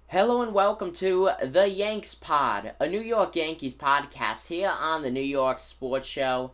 Hello and welcome to the Yanks Pod, a New York Yankees podcast here on the New York Sports Show.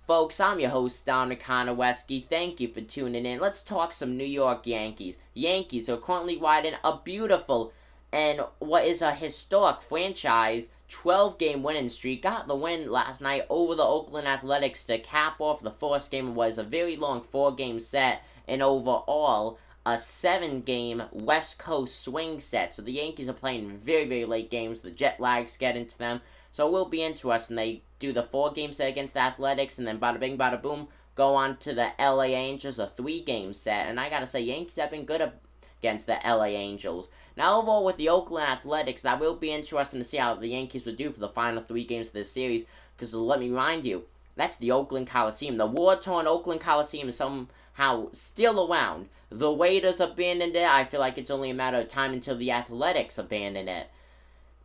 Folks, I'm your host, Dominic Konowski. Thank you for tuning in. Let's talk some New York Yankees. Yankees are currently riding a beautiful and what is a historic franchise 12-game winning streak. Got the win last night over the Oakland Athletics to cap off the first game. It was a very long 4-game set, and overall a 7-game West Coast swing set. So the Yankees are playing very, very late games. The jet lags get into them. So it will be interesting. They do the 4-game set against the Athletics, and then bada bing, bada boom, go on to the LA Angels, a 3-game set. And I gotta say, Yankees have been good against the LA Angels. Now, overall, with the Oakland Athletics, that will be interesting to see how the Yankees would do for the final 3 games of this series. Because let me remind you, that's the Oakland Coliseum. The war-torn Oakland Coliseum is somehow still around. The Raiders abandoned it. I feel like it's only a matter of time until the Athletics abandon it.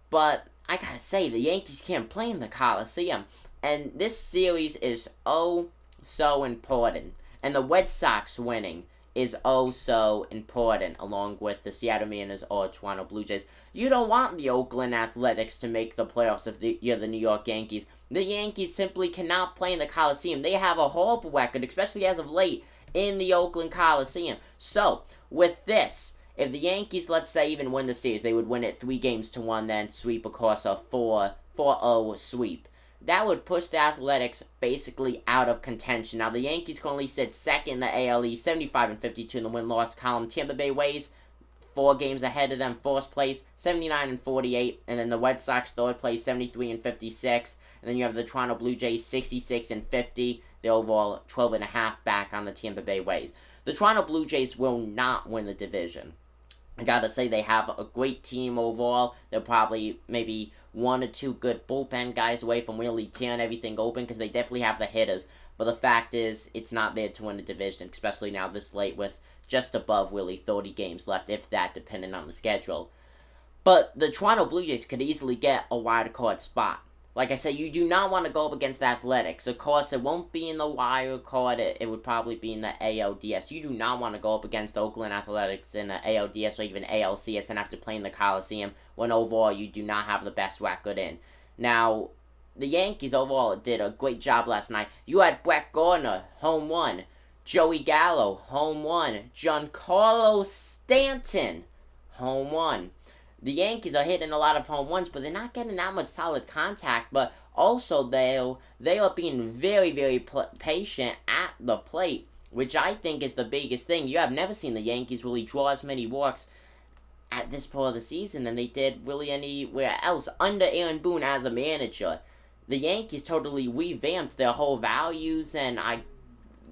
But I gotta say, the Yankees can't play in the Coliseum. And this series is oh so important. And the Red Sox winning is oh so important, along with the Seattle Mariners or Toronto Blue Jays. You don't want the Oakland Athletics to make the playoffs if you're the New York Yankees. The Yankees simply cannot play in the Coliseum. They have a horrible record, especially as of late, in the Oakland Coliseum. So, with this, if the Yankees, let's say, even win the series, they would win it 3-1, then sweep across a 4-0 sweep. That would push the Athletics basically out of contention. Now, the Yankees currently sit second in the AL East, 75-52 in the win-loss column. Tampa Bay Rays, 4 games ahead of them, first place, 79-48, and then the Red Sox, third place, 73-56. And then you have the Toronto Blue Jays, 66-50. They're overall 12.5 back on the Tampa Bay Rays. The Toronto Blue Jays will not win the division. I gotta say, they have a great team overall. They're probably maybe 1 or 2 good bullpen guys away from really tearing everything open, because they definitely have the hitters. But the fact is, it's not there to win the division, especially now this late with just above really 30 games left, if that, depending on the schedule. But the Toronto Blue Jays could easily get a wild card spot. Like I said, you do not want to go up against the Athletics. Of course, it won't be in the wild card. It would probably be in the ALDS. You do not want to go up against the Oakland Athletics in the ALDS or even ALCS and have to play in the Coliseum when overall you do not have the best record in. Now, the Yankees overall did a great job last night. You had Brett Gardner, home run. Joey Gallo, home run. Giancarlo Stanton, home run. The Yankees are hitting a lot of home runs, but they're not getting that much solid contact. But also, they are being very, very patient at the plate, which I think is the biggest thing. You have never seen the Yankees really draw as many walks at this part of the season than they did really anywhere else under Aaron Boone as a manager. The Yankees totally revamped their whole values, and I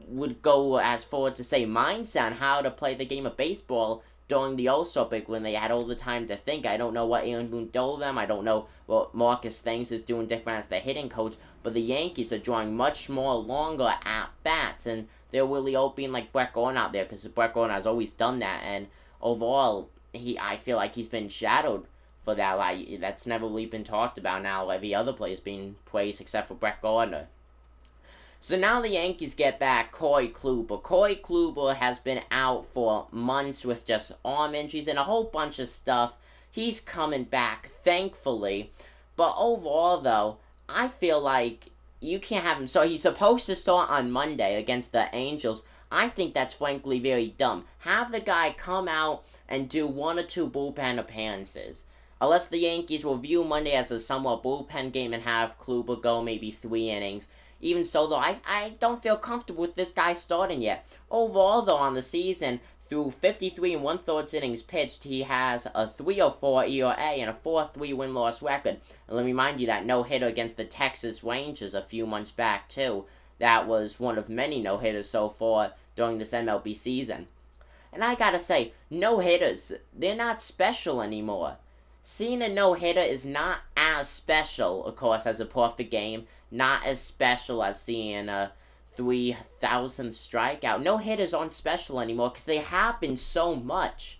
would go as far to say mindset on how to play the game of baseball during the All-Star break when they had all the time to think. I don't know what Aaron Boone told them. I don't know what Marcus Thames is doing different as the hitting coach. But the Yankees are drawing much more longer at-bats. And they're really opening like Brett Gardner out there, because Brett Gardner has always done that. And overall, I feel like he's been shadowed for that. Like, that's never really been talked about now. Every other player is being praised except for Brett Gardner. So now the Yankees get back Corey Kluber. Corey Kluber has been out for months with just arm injuries and a whole bunch of stuff. He's coming back, thankfully. But overall, though, I feel like you can't have him. So he's supposed to start on Monday against the Angels. I think that's frankly very dumb. Have the guy come out and do 1 or 2 bullpen appearances. Unless the Yankees will view Monday as a somewhat bullpen game and have Kluber go maybe 3 innings. Even so, though, I don't feel comfortable with this guy starting yet. Overall, though, on the season, through 53 and 1/3 innings pitched, he has a 3.04 ERA and a 4.3 win-loss record. And let me remind you that no-hitter against the Texas Rangers a few months back, too. That was one of many no-hitters so far during this MLB season. And I gotta say, no-hitters, they're not special anymore. Seeing a no-hitter is not as special, of course, as a perfect game. Not as special as seeing a 3,000th strikeout. No-hitters aren't special anymore because they happen so much.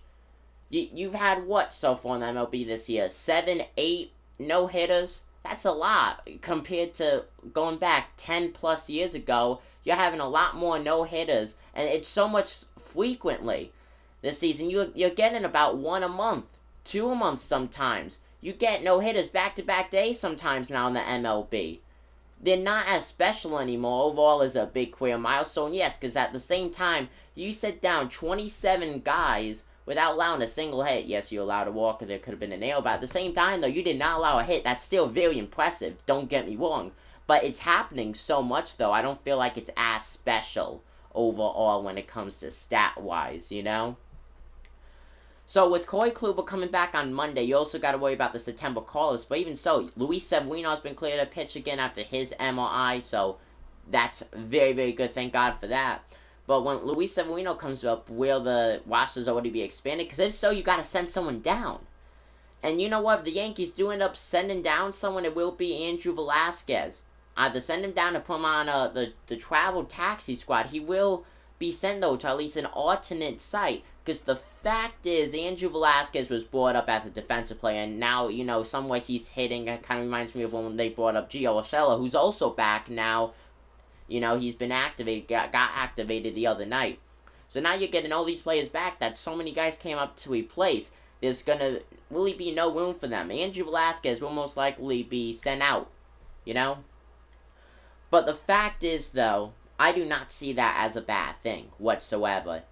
You've had what so far in the MLB this year? 7, 8 no-hitters? That's a lot compared to going back 10 plus years ago. You're having a lot more no-hitters, and it's so much frequently this season. You're getting about 1 a month, 2 a month sometimes. You get no-hitters back-to-back days sometimes now in the MLB. They're not as special anymore. Overall is a big career milestone, yes, because at the same time, you sit down 27 guys without allowing a single hit. Yes, you allowed a walk, there could have been a nail, but at the same time, though, you did not allow a hit. That's still very impressive, don't get me wrong. But it's happening so much, though, I don't feel like it's as special overall when it comes to stat-wise, you know? So, with Corey Kluber coming back on Monday, you also got to worry about the September call-ups. But even so, Luis Severino has been cleared to pitch again after his MRI, so that's very, very good. Thank God for that. But when Luis Severino comes up, will the rosters already be expanded? Because if so, you got to send someone down. And you know what? If the Yankees do end up sending down someone, it will be Andrew Velasquez. Either send him down or put him on the travel taxi squad. He will be sent, though, to at least an alternate site. Because the fact is, Andrew Velasquez was brought up as a defensive player, and now, you know, somewhere he's hitting. It kind of reminds me of when they brought up Gio Urshela, who's also back now. You know, he's been activated, got activated the other night. So now you're getting all these players back that so many guys came up to replace. There's going to really be no room for them. Andrew Velasquez will most likely be sent out, you know? But the fact is, though, I do not see that as a bad thing whatsoever.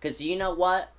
Because you know what?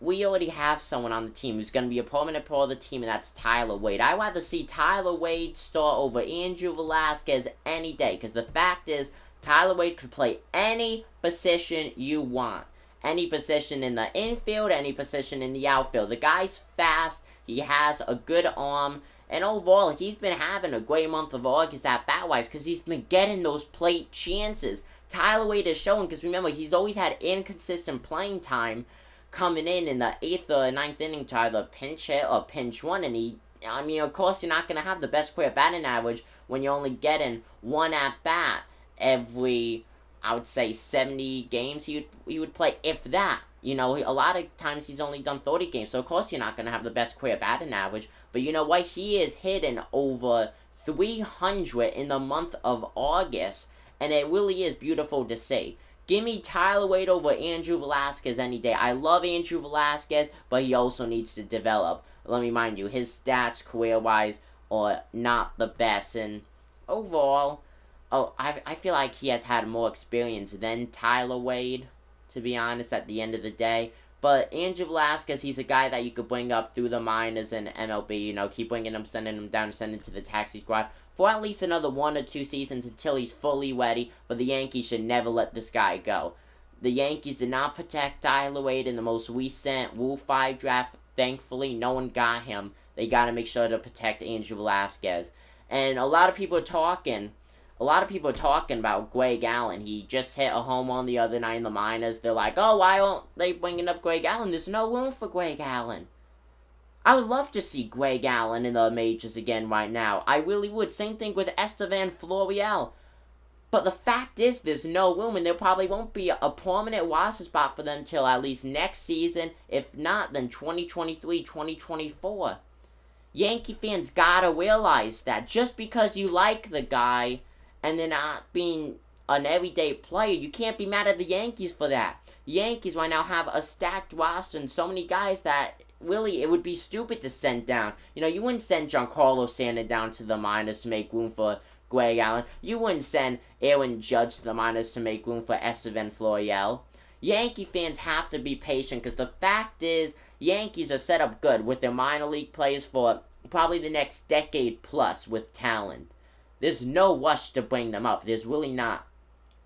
We already have someone on the team who's going to be a permanent part of the team, and that's Tyler Wade. I'd rather see Tyler Wade start over Andrew Velasquez any day. Because the fact is, Tyler Wade could play any position you want. Any position in the infield, any position in the outfield. The guy's fast. He has a good arm. And overall, he's been having a great month of August at bat-wise because he's been getting those plate chances. Tyler Wade is showing, because remember, he's always had inconsistent playing time coming in the 8th or 9th inning to either pinch hit or pinch run. And I mean, of course, you're not going to have the best career batting average when you're only getting one at-bat every, I would say, 70 games he would play, if that. You know, a lot of times he's only done 30 games, so of course you're not going to have the best career batting average. But you know what? He is hitting over 300 in the month of August, and it really is beautiful to see. Give me Tyler Wade over Andrew Velasquez any day. I love Andrew Velasquez, but he also needs to develop. Let me remind you, his stats, career-wise, are not the best. And overall, I feel like he has had more experience than Tyler Wade, to be honest, at the end of the day. But Andrew Velasquez, he's a guy that you could bring up through the minors and MLB. You know, keep bringing him, sending him down, sending him to the taxi squad for at least another 1 or 2 seasons until he's fully ready. But the Yankees should never let this guy go. The Yankees did not protect Tyler Wade in the most recent Rule 5 draft. Thankfully, no one got him. They got to make sure to protect Andrew Velasquez. And a lot of people are talking about Greg Allen. He just hit a home run the other night in the minors. They're like, oh, why aren't they bringing up Greg Allen? There's no room for Greg Allen. I would love to see Greg Allen in the majors again right now. I really would. Same thing with Estevan Florial. But the fact is, there's no room, and there probably won't be a permanent roster spot for them till at least next season. If not, then 2023, 2024. Yankee fans gotta realize that just because you like the guy and they're not being an everyday player, you can't be mad at the Yankees for that. Yankees right now have a stacked roster and so many guys that really it would be stupid to send down. You know, you wouldn't send Giancarlo Stanton down to the minors to make room for Greg Allen. You wouldn't send Aaron Judge to the minors to make room for Estevan Florial. Yankee fans have to be patient because the fact is, Yankees are set up good with their minor league players for probably the next decade plus with talent. There's no rush to bring them up. There's really not.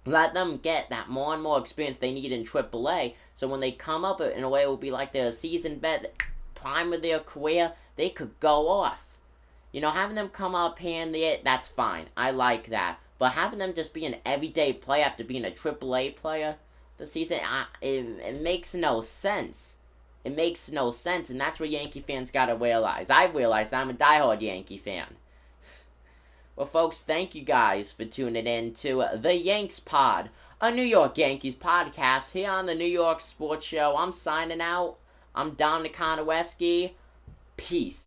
Let them get that more and more experience they need in AAA, so when they come up in a way it will be like their seasoned vet, prime of their career, they could go off. You know, having them come up here and there, that's fine. I like that. But having them just be an everyday player after being a AAA player this season, it makes no sense. It makes no sense, and that's what Yankee fans gotta realize. I've realized I'm a diehard Yankee fan. Well, folks, thank you guys for tuning in to the Yanks Pod, a New York Yankees podcast here on the New York Sports Show. I'm signing out. I'm Dominic Konowski. Peace.